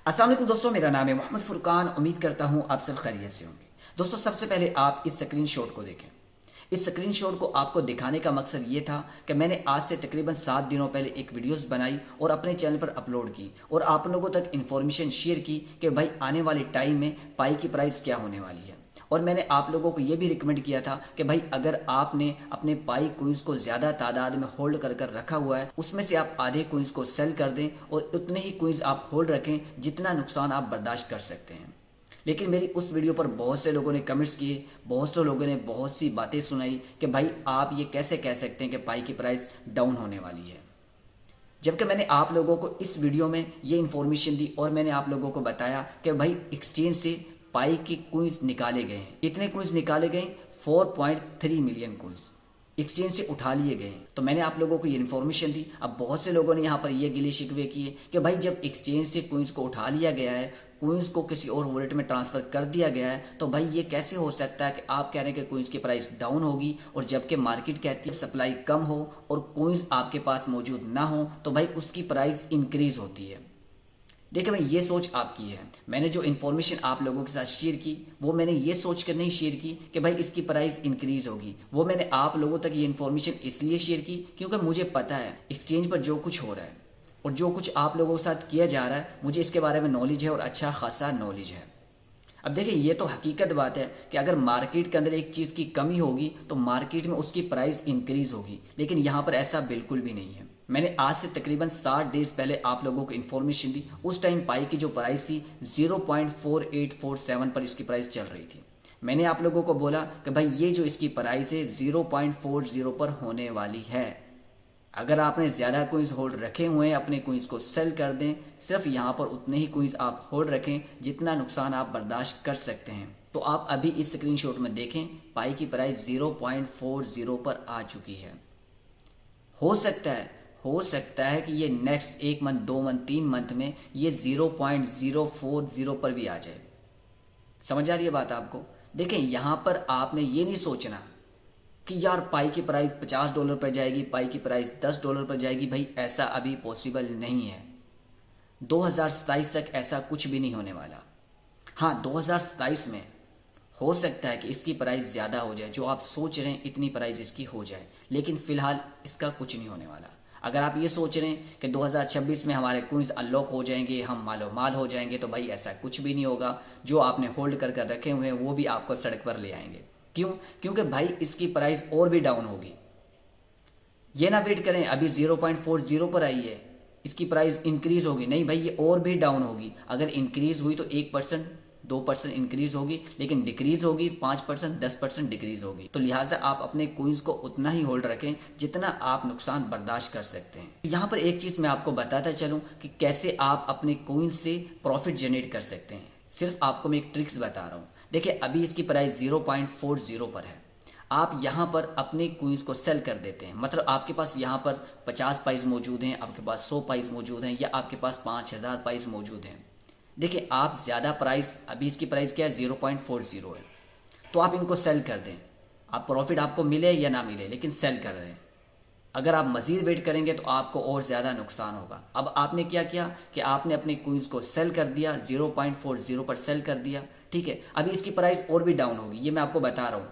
अस्सलाम वालेकुम दोस्तों, मेरा नाम है मोहम्मद फुरकान। उम्मीद करता हूँ आप सब खैरियत से होंगे। दोस्तों, सबसे पहले आप इस स्क्रीनशॉट को देखें। इस स्क्रीनशॉट को आपको दिखाने का मकसद ये था कि मैंने आज से तकरीबन 7 दिनों पहले एक वीडियोस बनाई और अपने चैनल पर अपलोड की और आप लोगों तक इन्फॉर्मेशन शेयर की कि भाई आने वाले टाइम में पाई की प्राइस क्या होने वाली है। और मैंने आप लोगों को ये भी रिकमेंड किया था कि भाई अगर आपने अपने पाई कोइंस को ज़्यादा तादाद में होल्ड कर कर रखा हुआ है, उसमें से आप आधे कोइंस को सेल कर दें और उतने ही कोइंस आप होल्ड रखें जितना नुकसान आप बर्दाश्त कर सकते हैं। लेकिन मेरी उस वीडियो पर बहुत से लोगों ने कमेंट्स किए, बहुत से लोगों ने बहुत सी बातें सुनाई कि भाई आप ये कैसे कह सकते हैं कि पाई की प्राइस डाउन होने वाली है, जबकि मैंने आप लोगों को इस वीडियो में ये इन्फॉर्मेशन दी और मैंने आप लोगों को बताया कि भाई एक्सचेंज से पाई के कोइंस निकाले गए हैं। कितने कोइंस निकाले गए? 4.3 मिलियन कोइंस एक्सचेंज से उठा लिए गए हैं। तो मैंने आप लोगों को ये इन्फॉर्मेशन दी। अब बहुत से लोगों ने यहाँ पर ये गिले शिकवे किए कि भाई जब एक्सचेंज से कोइंस को उठा लिया गया है, कोइंस को किसी और वॉलेट में ट्रांसफर कर दिया गया है, तो भाई ये कैसे हो सकता है कि आप कह रहे हैं कि कोइंस की प्राइस डाउन होगी और जबकि मार्केट कहती है सप्लाई कम हो और कोइंस आपके पास मौजूद ना हो तो भाई उसकी प्राइस इंक्रीज होती है। देखिए, मैं ये सोच आपकी है। मैंने जो इन्फॉर्मेशन आप लोगों के साथ शेयर की वो मैंने ये सोच कर नहीं शेयर की कि भाई इसकी प्राइस इंक्रीज होगी। वो मैंने आप लोगों तक ये इन्फॉर्मेशन इसलिए शेयर की क्योंकि मुझे पता है एक्सचेंज पर जो कुछ हो रहा है और जो कुछ आप लोगों के साथ किया जा रहा है, मुझे इसके बारे में नॉलेज है और अच्छा खासा नॉलेज है। अब देखिए, ये तो हकीकत बात है कि अगर मार्केट के अंदर एक चीज़ की कमी होगी तो मार्केट में उसकी प्राइस इंक्रीज होगी, लेकिन यहाँ पर ऐसा बिल्कुल भी नहीं है। मैंने आज से तकरीबन 60 डेज पहले आप लोगों को इन्फॉर्मेशन दी। उस टाइम पाई की जो प्राइस थी 0.4847 पर इसकी प्राइस चल रही थी। मैंने आप लोगों को बोला कि भाई ये जो इसकी प्राइस है 0.40 पर होने वाली है। अगर आपने ज़्यादा कोइंस होल्ड रखे हुए हैं, अपने कोइंस को सेल कर दें। सिर्फ यहाँ पर उतने ही कोइंस आप होल्ड रखें जितना नुकसान आप बर्दाश्त कर सकते हैं। तो आप अभी इस स्क्रीनशॉट में देखें, पाई की प्राइस 0.40 पर आ चुकी है। हो सकता है कि ये नेक्स्ट 1 मंथ, 2 मंथ, 3 मंथ में ये 0.040 पर भी आ जाए। समझ आ रही है बात आपको? देखें, यहाँ पर आपने ये नहीं सोचना कि यार पाई की प्राइस $50 पर जाएगी, पाई की प्राइस $10 पर जाएगी। भाई ऐसा अभी पॉसिबल नहीं है। 2027 तक ऐसा कुछ भी नहीं होने वाला। हाँ, 2027 में हो सकता है कि इसकी प्राइस ज़्यादा हो जाए, जो आप सोच रहे हैं इतनी प्राइस इसकी हो जाए, लेकिन फ़िलहाल इसका कुछ नहीं होने वाला। अगर आप ये सोच रहे हैं कि 2026 में हमारे कोइंस अनलॉक हो जाएंगे, हम मालो माल हो जाएंगे, तो भाई ऐसा कुछ भी नहीं होगा। जो आपने होल्ड कर कर रखे हुए हैं वो भी आपको सड़क पर ले आएंगे। क्यों? क्योंकि भाई इसकी प्राइस और भी डाउन होगी। ये ना वेट करें अभी 0.40 पर आई है, इसकी प्राइस इंक्रीज होगी। नहीं भाई, ये और भी डाउन होगी। अगर इंक्रीज हुई तो 1%, 2% इंक्रीज होगी, लेकिन डिक्रीज होगी 5%, 10% डिक्रीज होगी। तो लिहाजा आप अपने कोइंस को उतना ही होल्ड रखें जितना आप नुकसान बर्दाश्त कर सकते हैं। यहाँ पर एक चीज़ मैं आपको बताता चलूँ कि कैसे आप अपने कोइंस से प्रॉफिट जनरेट कर सकते हैं। सिर्फ आपको मैं एक ट्रिक्स बता रहा हूँ। देखिए, अभी इसकी प्राइस 0.40 पर है। आप यहाँ पर अपने कोइंस को सेल कर देते हैं। मतलब आपके पास यहाँ पर 50 पाइस मौजूद हैं, आपके पास 100 पाइस मौजूद हैं, या आपके पास 5000 पाइस मौजूद हैं। देखिए, आप ज़्यादा प्राइस, अभी इसकी प्राइस क्या है 0.40 है, तो आप इनको सेल कर दें। आप प्रॉफिट आपको मिले या ना मिले, लेकिन सेल कर रहे हैं। अगर आप मज़ीद वेट करेंगे तो आपको और ज़्यादा नुकसान होगा। अब आपने क्या किया कि आपने अपने कोइंस को सेल कर दिया, 0.40 पर सेल कर दिया। ठीक है, अभी इसकी प्राइस और भी डाउन होगी, ये मैं आपको बता रहा हूँ।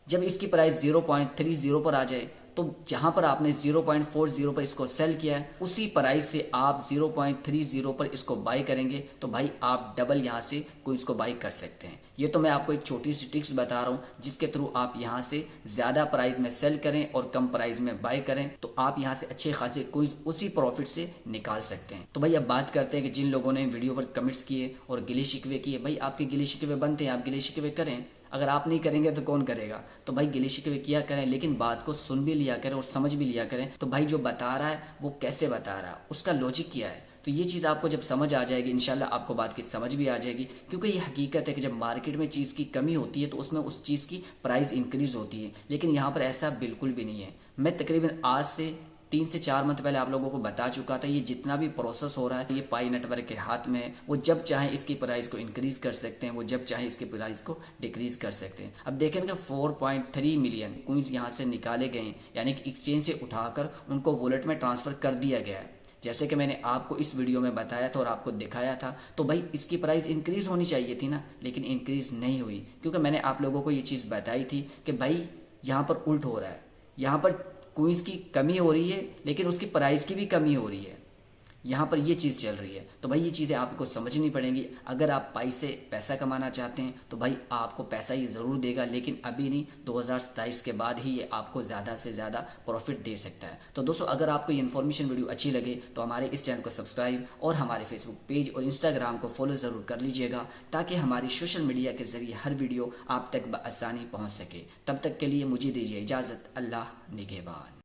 जब इसकी प्राइस 0.30 पर आ जाए तो जहां पर आपने 0.40 पर इसको सेल किया है, उसी प्राइस से आप 0.30 पर इसको बाई करेंगे तो भाई आप डबल यहां से कोई इसको बाई कर सकते हैं। ये तो मैं आपको एक छोटी सी ट्रिक्स बता रहा हूँ जिसके थ्रू आप यहां से ज़्यादा प्राइस में सेल करें और कम प्राइस में बाई करें, तो आप यहां से अच्छे खासे कोई उसी प्रॉफिट से निकाल सकते हैं। तो भाई अब बात करते हैं कि जिन लोगों ने वीडियो पर कमेंट्स किए और गिले शिकवे किए, भाई आपके गिले शिकवे बनते हैं, आप गिले शिकवे करें। अगर आप नहीं करेंगे तो कौन करेगा? तो भाई गिले शिकवे किया करें, लेकिन बात को सुन भी लिया करें और समझ भी लिया करें। तो भाई जो बता रहा है वो कैसे बता रहा है, उसका लॉजिक क्या है, तो ये चीज़ आपको जब समझ आ जाएगी इंशाल्लाह आपको बात की समझ भी आ जाएगी। क्योंकि ये हकीकत है कि जब मार्केट में चीज़ की कमी होती है तो उसमें उस चीज़ की प्राइस इंक्रीज होती है, लेकिन यहाँ पर ऐसा बिल्कुल भी नहीं है। मैं तकरीबन आज से 3 से 4 मंथ पहले आप लोगों को बता चुका था, ये जितना भी प्रोसेस हो रहा है ये पाई नेटवर्क के हाथ में है। वो जब चाहे इसकी प्राइस को इंक्रीज कर सकते हैं, वो जब चाहे इसकी प्राइस को डिक्रीज कर सकते हैं। अब देखें कि 4.3 मिलियन कोइंस यहाँ से निकाले गए हैं, यानी कि एक्सचेंज से उठाकर उनको वॉलेट में ट्रांसफ़र कर दिया गया है, जैसे कि मैंने आपको इस वीडियो में बताया था और आपको दिखाया था, तो भाई इसकी प्राइस इंक्रीज़ होनी चाहिए थी ना, लेकिन इंक्रीज़ नहीं हुई, क्योंकि मैंने आप लोगों को ये चीज़ बताई थी कि भाई यहाँ पर उल्ट हो रहा है, यहाँ पर कोइंस की कमी हो रही है लेकिन उसकी प्राइस की भी कमी हो रही है, यहाँ पर ये चीज़ चल रही है। तो भाई ये चीज़ें आपको समझनी पड़ेंगी। अगर आप पाई से पैसा कमाना चाहते हैं तो भाई आपको पैसा ये ज़रूर देगा, लेकिन अभी नहीं, 2027 के बाद ही ये आपको ज़्यादा से ज़्यादा प्रॉफिट दे सकता है। तो दोस्तों, अगर आपको ये इन्फॉर्मेशन वीडियो अच्छी लगे तो हमारे इस चैनल को सब्सक्राइब और हमारे फेसबुक पेज और इंस्टाग्राम को फॉलो ज़रूर कर लीजिएगा, ताकि हमारी सोशल मीडिया के ज़रिए हर वीडियो आप तक बआसानी पहुँच सके। तब तक के लिए मुझे दीजिए इजाज़त। अल्लाह निगहबान।